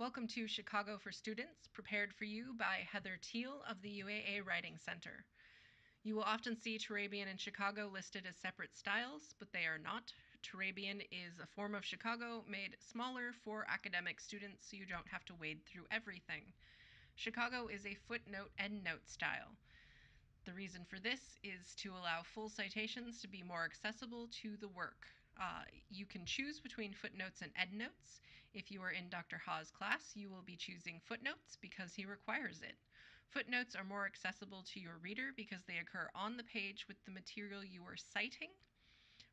Welcome to Chicago for Students, prepared for you by Heather Teal of the UAA Writing Center. You will often see Turabian and Chicago listed as separate styles, but they are not. Turabian is a form of Chicago made smaller for academic students so you don't have to wade through everything. Chicago is a footnote-endnote style. The reason for this is to allow full citations to be more accessible to the work. You can choose between footnotes and endnotes. If you are in Dr. Ha's class, you will be choosing footnotes because he requires it. Footnotes are more accessible to your reader because they occur on the page with the material you are citing,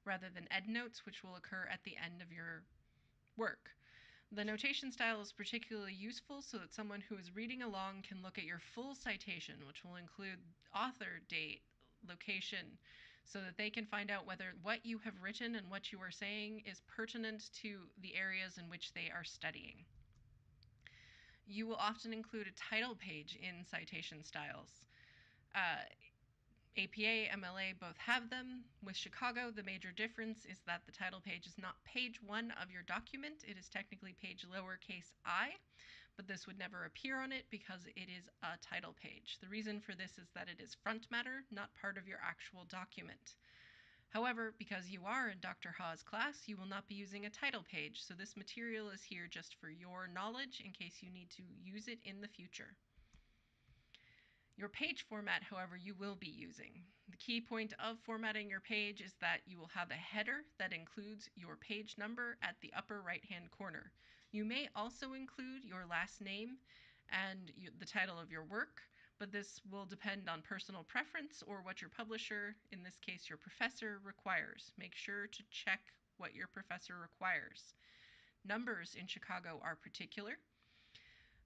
rather than endnotes, which will occur at the end of your work. The notation style is particularly useful so that someone who is reading along can look at your full citation, which will include author, date, location, so that they can find out whether what you have written and what you are saying is pertinent to the areas in which they are studying. You will often include a title page in citation styles. APA, MLA both have them. With Chicago, the major difference is that the title page is not page 1 of your document. It is technically page lowercase I, but this would never appear on it because it is a title page. The reason for this is that it is front matter, not part of your actual document. However, because you are in Dr. Ha's class, you will not be using a title page, so this material is here just for your knowledge in case you need to use it in the future. Your page format, however, you will be using. The key point of formatting your page is that you will have a header that includes your page number at the upper right-hand corner. You may also include your last name and the title of your work, but this will depend on personal preference or what your publisher, in this case your professor, requires. Make sure to check what your professor requires. Numbers in Chicago are particular.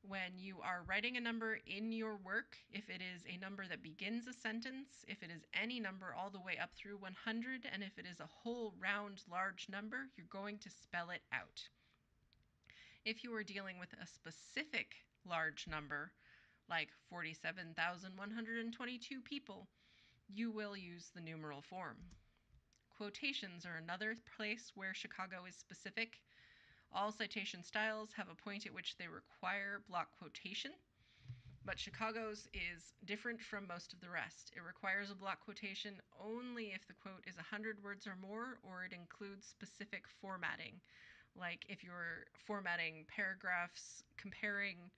When you are writing a number in your work, if it is a number that begins a sentence, if it is any number all the way up through 100, and if it is a whole round large number, you're going to spell it out. If you are dealing with a specific large number, like 47,122 people, you will use the numeral form. Quotations are another place where Chicago is specific. All citation styles have a point at which they require block quotation, but Chicago's is different from most of the rest. It requires a block quotation only if the quote is 100 words or more, or it includes specific formatting, like if you're formatting paragraphs, comparing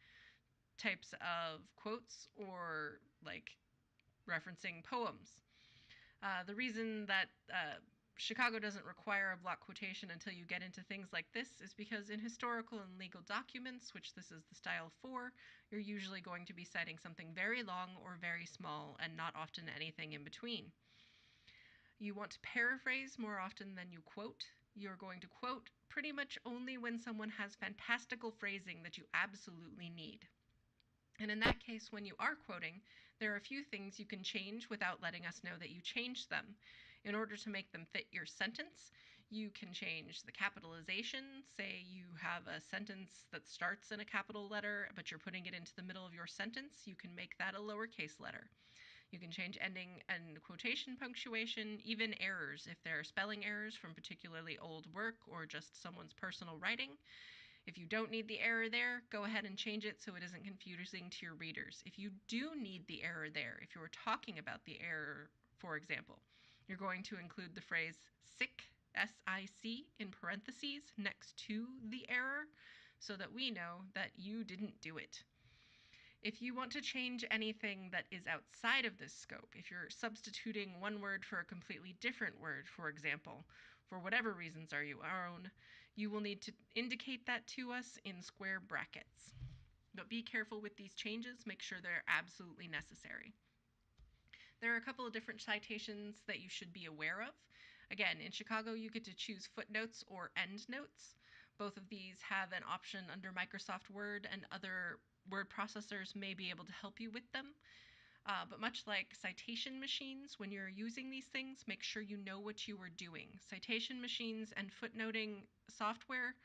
types of quotes, or like referencing poems. The reason that Chicago doesn't require a block quotation until you get into things like this is because in historical and legal documents, which this is the style for, you're usually going to be citing something very long or very small and not often anything in between. You want to paraphrase more often than you quote. You're going to quote pretty much only when someone has fantastical phrasing that you absolutely need. And in that case, when you are quoting, there are a few things you can change without letting us know that you changed them. In order to make them fit your sentence, you can change the capitalization. Say you have a sentence that starts in a capital letter, but you're putting it into the middle of your sentence, you can make that a lowercase letter. You can change ending and quotation punctuation, even errors, if there are spelling errors from particularly old work or just someone's personal writing. If you don't need the error there, go ahead and change it so it isn't confusing to your readers. If you do need the error there, if you're talking about the error, for example, you're going to include the phrase sic, S-I-C, in parentheses next to the error so that we know that you didn't do it. If you want to change anything that is outside of this scope, if you're substituting one word for a completely different word, for example, for whatever reasons are your own, you will need to indicate that to us in square brackets. But be careful with these changes, make sure they're absolutely necessary. There are a couple of different citations that you should be aware of. Again, in Chicago, you get to choose footnotes or endnotes. Both of these have an option under Microsoft Word, and other word processors may be able to help you with them. But much like citation machines, when you're using these things, make sure you know what you are doing. Citation machines and footnoting software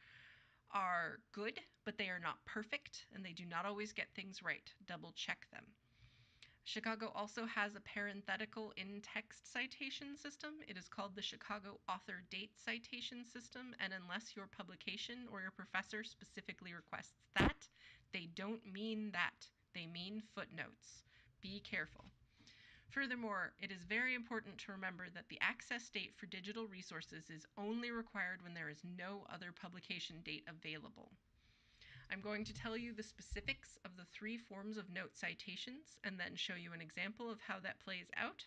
are good, but they are not perfect, and they do not always get things right. Double check them. Chicago also has a parenthetical in-text citation system. It is called the Chicago Author Date Citation System, and unless your publication or your professor specifically requests that, they don't mean that. They mean footnotes. Be careful. Furthermore, it is very important to remember that the access date for digital resources is only required when there is no other publication date available. I'm going to tell you the specifics of the 3 forms of note citations and then show you an example of how that plays out.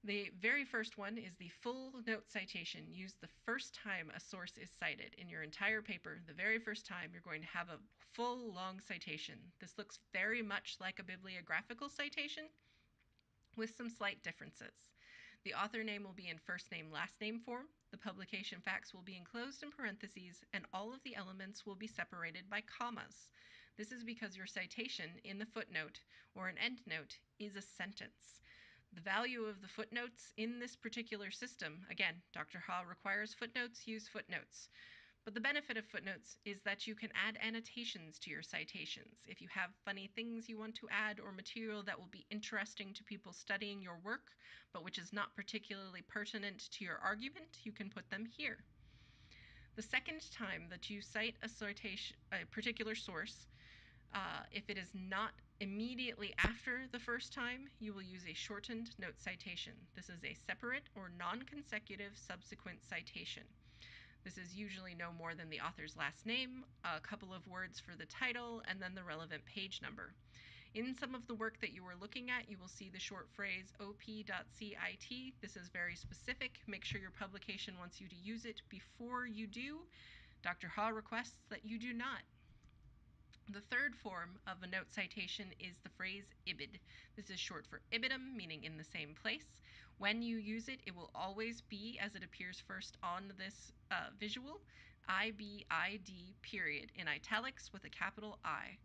The very first one is the full note citation, used the first time a source is cited in your entire paper. The very first time you're going to have a full long citation. This looks very much like a bibliographical citation, with some slight differences. The author name will be in first name, last name form. The publication facts will be enclosed in parentheses, and all of the elements will be separated by commas. This is because your citation in the footnote or an endnote is a sentence. The value of the footnotes in this particular system, again, Dr. Ha requires footnotes, use footnotes. But the benefit of footnotes is that you can add annotations to your citations. If you have funny things you want to add or material that will be interesting to people studying your work, but which is not particularly pertinent to your argument, you can put them here. The second time that you cite a particular source, if it is not immediately after the first time, you will use a shortened note citation. This is a separate or non-consecutive subsequent citation. This is usually no more than the author's last name, a couple of words for the title, and then the relevant page number. In some of the work that you are looking at, you will see the short phrase op.cit. This is very specific. Make sure your publication wants you to use it before you do. Dr. Ha requests that you do not. The third form of a note citation is the phrase ibid. This is short for ibidem, meaning in the same place. When you use it, it will always be, as it appears first on this visual, IBID period, in italics with a capital I.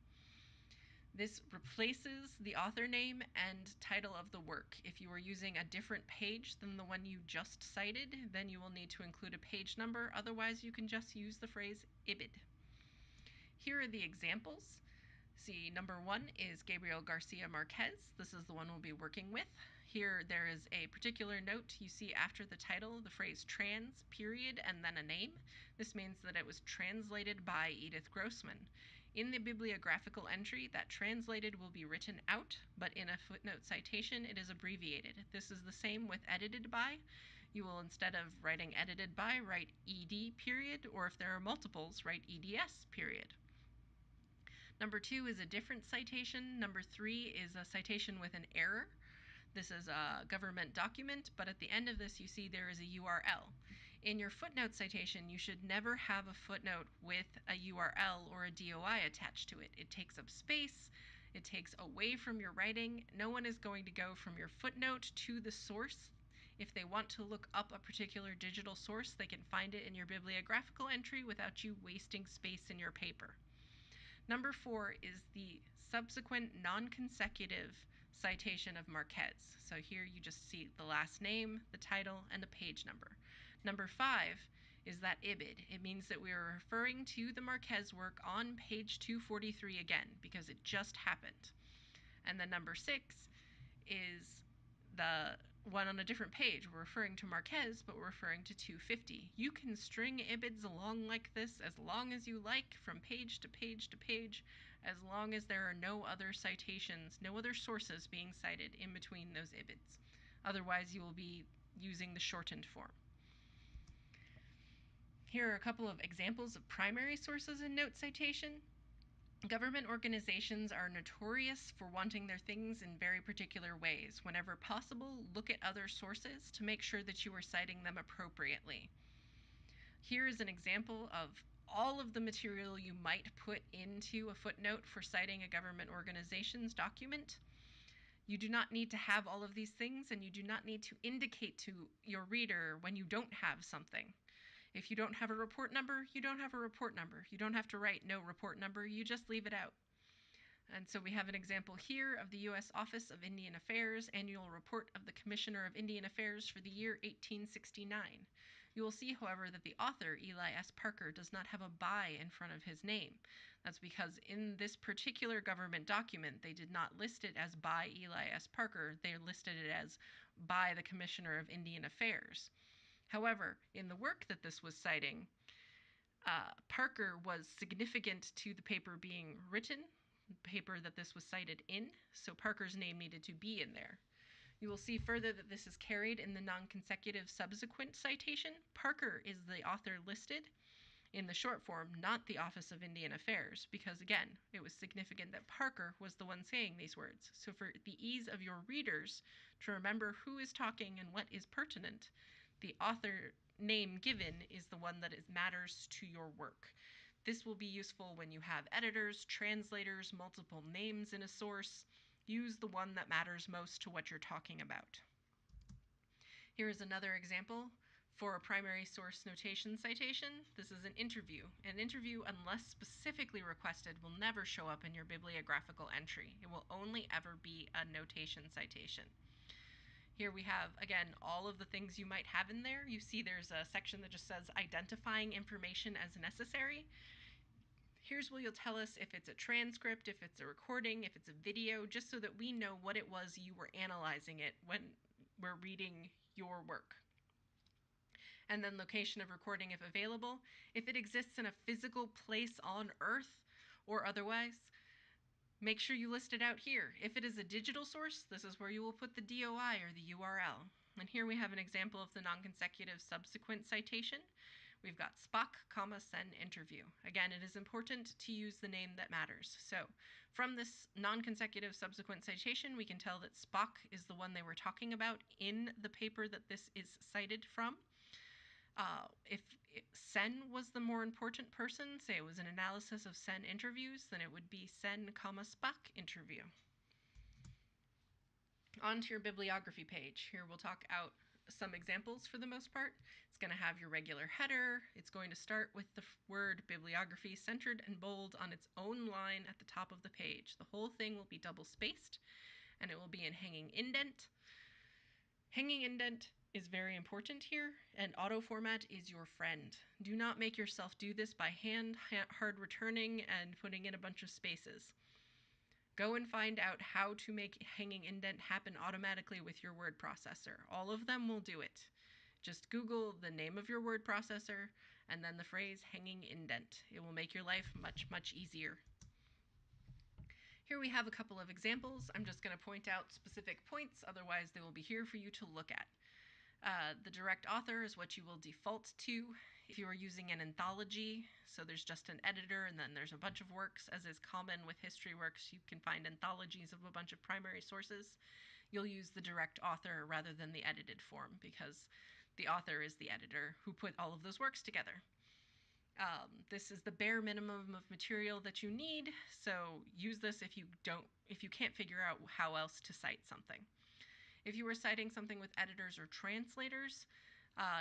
This replaces the author name and title of the work. If you are using a different page than the one you just cited, then you will need to include a page number. Otherwise, you can just use the phrase ibid. Here are the examples. See, number 1 is Gabriel Garcia Marquez. This is the one we'll be working with. Here there is a particular note you see after the title, the phrase trans, period, and then a name. This means that it was translated by Edith Grossman. In the bibliographical entry, that translated will be written out, but in a footnote citation, it is abbreviated. This is the same with edited by. You will, instead of writing edited by, write ed period, or if there are multiples, write eds period. Number 2 is a different citation. Number 3 is a citation with an error. This is a government document, but at the end of this you see there is a URL. In your footnote citation, you should never have a footnote with a URL or a DOI attached to it. It takes up space, it takes away from your writing. No one is going to go from your footnote to the source. If they want to look up a particular digital source, they can find it in your bibliographical entry without you wasting space in your paper. Number 4 is the subsequent non-consecutive citation of Marquez. So here you just see the last name, the title, and the page number. Number 5 is that ibid. It means that we are referring to the Marquez work on page 243 again, because it just happened. And then number 6 is the one on a different page. We're referring to Marquez, but we're referring to 250. You can string ibids along like this as long as you like, from page to page to page, as long as there are no other citations, no other sources being cited in between those ibids. Otherwise, you will be using the shortened form. Here are a couple of examples of primary sources in note citation. Government organizations are notorious for wanting their things in very particular ways. Whenever possible, look at other sources to make sure that you are citing them appropriately. Here is an example of all of the material you might put into a footnote for citing a government organization's document. You do not need to have all of these things, and you do not need to indicate to your reader when you don't have something. If you don't have a report number, you don't have a report number. You don't have to write no report number, you just leave it out. And so we have an example here of the U.S. Office of Indian Affairs Annual Report of the Commissioner of Indian Affairs for the year 1869. You will see, however, that the author, Eli S. Parker, does not have a by in front of his name. That's because in this particular government document, they did not list it as by Eli S. Parker. They listed it as by the Commissioner of Indian Affairs. However, in the work that this was citing, Parker was significant to the paper being written, the paper that this was cited in, so Parker's name needed to be in there. You will see further that this is carried in the non-consecutive subsequent citation. Parker is the author listed in the short form, not the Office of Indian Affairs, because again, it was significant that Parker was the one saying these words. So for the ease of your readers to remember who is talking and what is pertinent, the author name given is the one that matters to your work. This will be useful when you have editors, translators, multiple names in a source. Use the one that matters most to what you're talking about. Here is another example for a primary source notation citation. This is an interview. An interview, unless specifically requested, will never show up in your bibliographical entry. It will only ever be a notation citation. Here we have, again, all of the things you might have in there. You see there's a section that just says identifying information as necessary. Here's where you'll tell us if it's a transcript, if it's a recording, if it's a video, just so that we know what it was you were analyzing it when we're reading your work. And then location of recording if available. If it exists in a physical place on Earth or otherwise, make sure you list it out here. If it is a digital source, this is where you will put the DOI or the URL. And here we have an example of the non-consecutive subsequent citation. We've got Spock, sen interview. Again, it is important to use the name that matters. So from this non-consecutive subsequent citation, we can tell that Spock is the one they were talking about in the paper that this is cited from. If Sen was the more important person, say it was an analysis of Sen interviews, then it would be Sen, Spock interview. On to your bibliography page. Here we'll talk out some examples for the most part. It's going to have your regular header. It's going to start with the word bibliography centered and bold on its own line at the top of the page. The whole thing will be double spaced, and it will be in hanging indent. Hanging indent is very important here, and auto format is your friend. Do not make yourself do this by hand, hard returning, and putting in a bunch of spaces. Go and find out how to make hanging indent happen automatically with your word processor. All of them will do it. Just Google the name of your word processor and then the phrase hanging indent. It will make your life much, much easier. Here we have a couple of examples. I'm just going to point out specific points, otherwise they will be here for you to look at. The direct author is what you will default to if you are using an anthology. So there's just an editor and then there's a bunch of works. As is common with history works, you can find anthologies of a bunch of primary sources. You'll use the direct author rather than the edited form because the author is the editor who put all of those works together. This is the bare minimum of material that you need, so use this if you can't figure out how else to cite something. If you were citing something with editors or translators,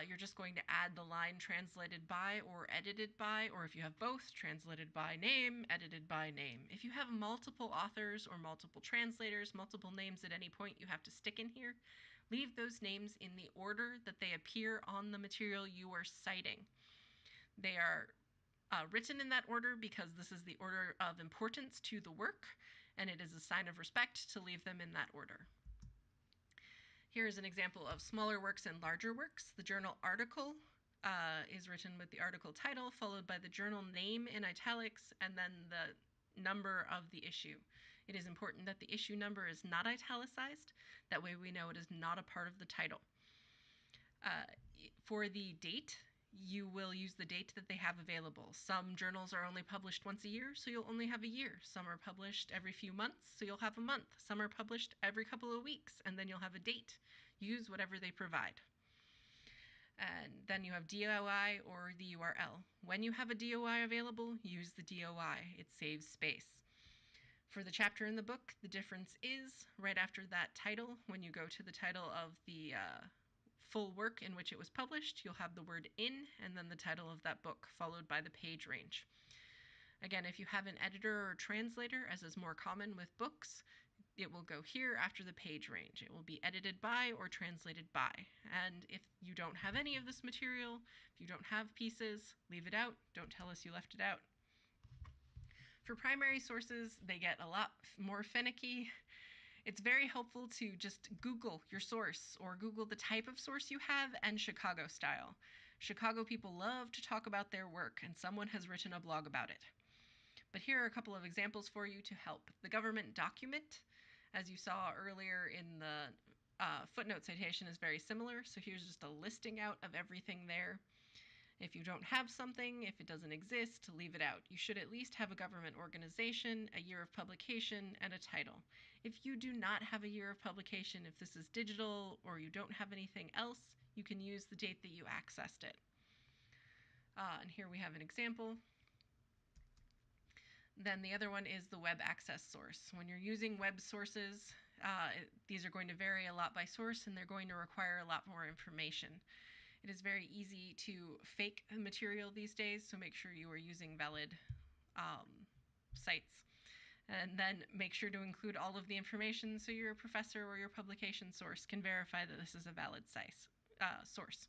you're just going to add the line translated by or edited by, or if you have both, translated by name, edited by name. If you have multiple authors or multiple translators, multiple names at any point you have to stick in here, leave those names in the order that they appear on the material you are citing. They are written in that order because this is the order of importance to the work, and it is a sign of respect to leave them in that order. Here is an example of smaller works and larger works. The journal article is written with the article title, followed by the journal name in italics, and then the number of the issue. It is important that the issue number is not italicized. That way we know it is not a part of the title. For the date, you will use the date that they have available. Some journals are only published once a year, so you'll only have a year. Some are published every few months, so you'll have a month. Some are published every couple of weeks, and then you'll have a date. Use whatever they provide. And then you have DOI or the URL. When you have a DOI available, use the DOI. It saves space. For the chapter in the book, the difference is right after that title, when you go to the title of the full work in which it was published, you'll have the word in and then the title of that book, followed by the page range. Again, if you have an editor or translator, as is more common with books, it will go here after the page range. It will be edited by or translated by. And if you don't have any of this material, if you don't have pieces, leave it out. Don't tell us you left it out. For primary sources, they get a lot more finicky. It's very helpful to just Google your source or Google the type of source you have and Chicago style. Chicago people love to talk about their work, and someone has written a blog about it. But here are a couple of examples for you to help. The government document, as you saw earlier in the footnote citation, is very similar. So here's just a listing out of everything there. If you don't have something, if it doesn't exist, leave it out. You should at least have a government organization, a year of publication, and a title. If you do not have a year of publication, if this is digital or you don't have anything else, you can use the date that you accessed it. And here we have an example. Then the other one is the web access source. When you're using web sources, these are going to vary a lot by source, and they're going to require a lot more information. It is very easy to fake material these days, so make sure you are using valid sites. And then make sure to include all of the information so your professor or your publication source can verify that this is a valid source.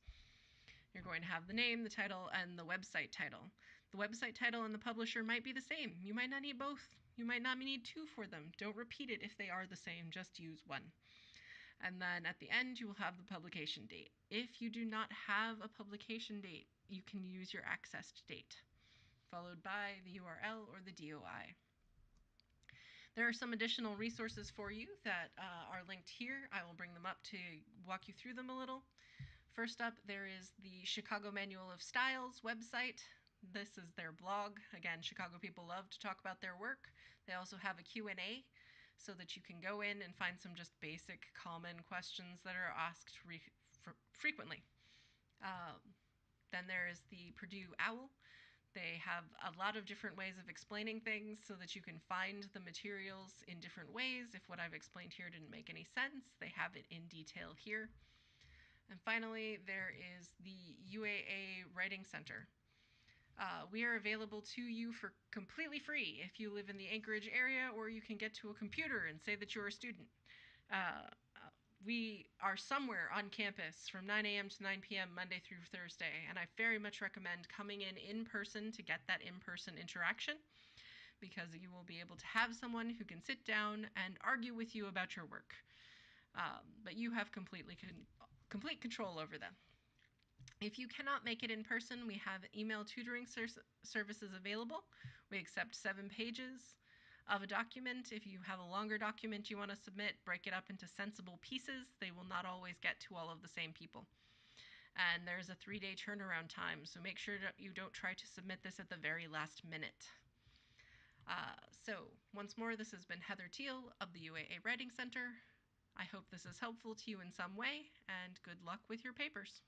You're going to have the name, the title, and the website title. The website title and the publisher might be the same. You might not need both. You might not need two for them. Don't repeat it if they are the same. Just use one. And then at the end, you will have the publication date. If you do not have a publication date, you can use your accessed date, followed by the URL or the DOI. There are some additional resources for you that are linked here. I will bring them up to walk you through them a little. First up, there is the Chicago Manual of Styles website. This is their blog. Again, Chicago people love to talk about their work. They also have a Q&A so that you can go in and find some just basic common questions that are asked frequently. Then there is the Purdue OWL. They have a lot of different ways of explaining things so that you can find the materials in different ways. If what I've explained here didn't make any sense, they have it in detail here. And finally, there is the UAA Writing Center. We are available to you for completely free if you live in the Anchorage area, or you can get to a computer and say that you're a student. We are somewhere on campus from 9 a.m. to 9 p.m. Monday through Thursday, and I very much recommend coming in person to get that in-person interaction, because you will be able to have someone who can sit down and argue with you about your work. But you have complete control over them. If you cannot make it in person, we have email tutoring services available. We accept 7 pages of a document. If you have a longer document you want to submit, break it up into sensible pieces. They will not always get to all of the same people. And there's a 3-day turnaround time, so make sure that you don't try to submit this at the very last minute. So once more, this has been Heather Teal of the UAA Writing Center. I hope this is helpful to you in some way, and good luck with your papers.